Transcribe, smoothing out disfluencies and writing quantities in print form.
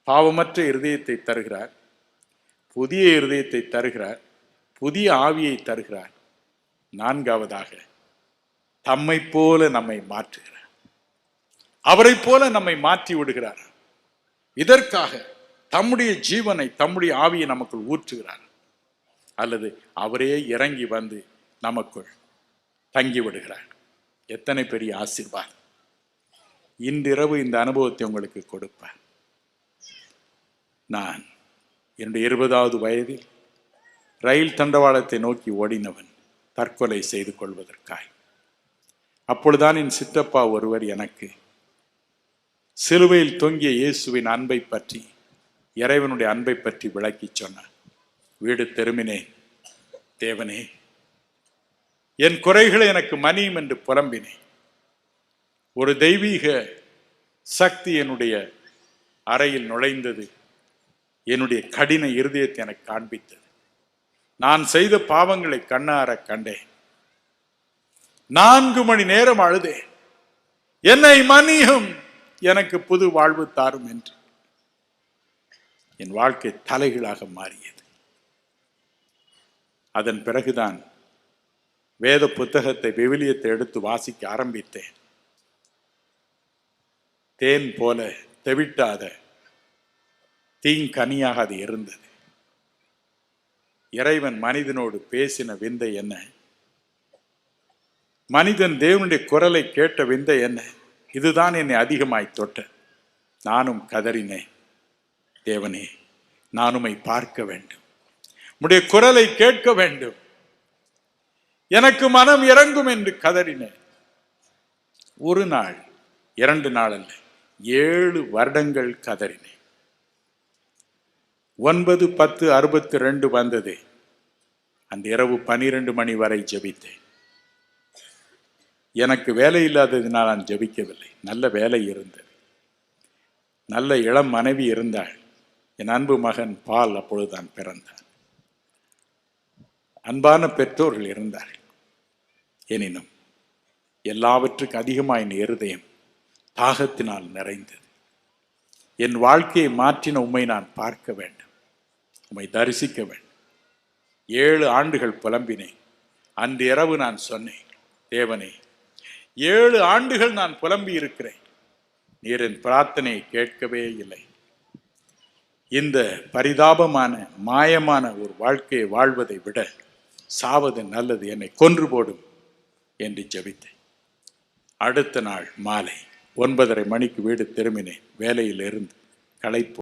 பாவமற்ற இருதயத்தை தருகிறார், புதிய இருதயத்தை தருகிறார், புதிய ஆவியை தருகிறார். நான்காவதாக தம்மை போல நம்மை மாற்றுகிறார், அவரை போல நம்மை மாற்றி விடுகிறார். இதற்காக தம்முடைய ஜீவனை, தம்முடைய ஆவியை நமக்குள் ஊற்றுகிறார். அல்லது அவரே இறங்கி வந்து நமக்குள் தங்கி விடுகிறார். எத்தனை பெரிய ஆசீர்வாதம்! இன்றிரவு இந்த அனுபவத்தை உங்களுக்கு கொடுப்பேன். நான் என்னுடைய 20வது வயதில் ரயில் தண்டவாளத்தை நோக்கி ஓடினவன் தற்கொலை செய்து கொள்வதற்காய். அப்பொழுதுதான் என் சித்தப்பா ஒருவர் எனக்கு சிலுவையில் தொங்கிய இயேசுவின் அன்பை பற்றி, இறைவனுடைய அன்பை பற்றி விளக்கி சொன்னார். வீடு திரும்பினேன். தேவனே, என் குறைகளை எனக்கு மன்னியும் என்று புலம்பினேன். ஒரு தெய்வீக சக்தி என்னுடைய அறையில் நுழைந்தது. என்னுடைய கடின இருதயத்தை எனக்கு காண்பித்தது. நான் செய்த பாவங்களை கண்ணார கண்டேன். 4 மணி நேரம் அழுதேன். என்னை மன்னியும், எனக்கு புது வாழ்வு தாரும் என்று. என் வாழ்க்கை தலைகீழாக மாறியது. அதன் பிறகுதான் வேத புத்தகத்தை, விவிலியத்தை எடுத்து வாசிக்க ஆரம்பித்தேன். தேன் போல தெவிட்டாத தீங்கனியாக அது இருந்தது. இறைவன் மனிதனோடு பேசின விந்தை என்ன? மனிதன் தேவனுடைய குரலை கேட்ட விந்தை என்ன? இதுதான் என்னை அதிகமாய் தொட்ட. நானும் கதறினேன், தேவனே, நான் உம்மை பார்க்க வேண்டும், உம்முடைய குரலை கேட்க வேண்டும், எனக்கு மனம் இறங்கும் என்று கதறினேன். ஒரு நாள், 2 நாள் அல்ல, 7 வருடங்கள் கதறினேன். 9/10/62 வந்தது. அந்த இரவு 12 மணி வரை ஜெபித்தேன். எனக்கு வேலை இல்லாததினால் நான் ஜெபிக்கவில்லை. நல்ல வேலை இருந்தது, நல்ல இளம் மனைவி இருந்தாள். என் அன்பு மகன் பால் அப்பொழுதுதான் பிறந்தார். அன்பான பெற்றோர்கள் இருந்தார்கள். எனினும் எல்லாவற்றுக்கு அதிகமாக என் இருதயம் தாகத்தினால் நிறைந்தது. என் வாழ்க்கையை மாற்றின உம்மை நான் பார்க்க வேண்டும், உம்மை தரிசிக்க வேண்டும். 7 ஆண்டுகள் புலம்பினேன். அன்று இரவு நான் சொன்னேன், தேவனே, 7 ஆண்டுகள் நான் புலம்பி இருக்கிறேன், நீர் என் பிரார்த்தனையை கேட்கவே இல்லை. இந்த பரிதாபமான மாயமான ஒரு வாழ்க்கையை வாழ்வதை விட சாவது நல்லது, என்னை கொன்று போடும் என்று ஜெபித்தேன். அடுத்த நாள் மாலை 9:30 மணிக்கு வீடு திரும்பினேன். வேலையில் இருந்து களைப்பு.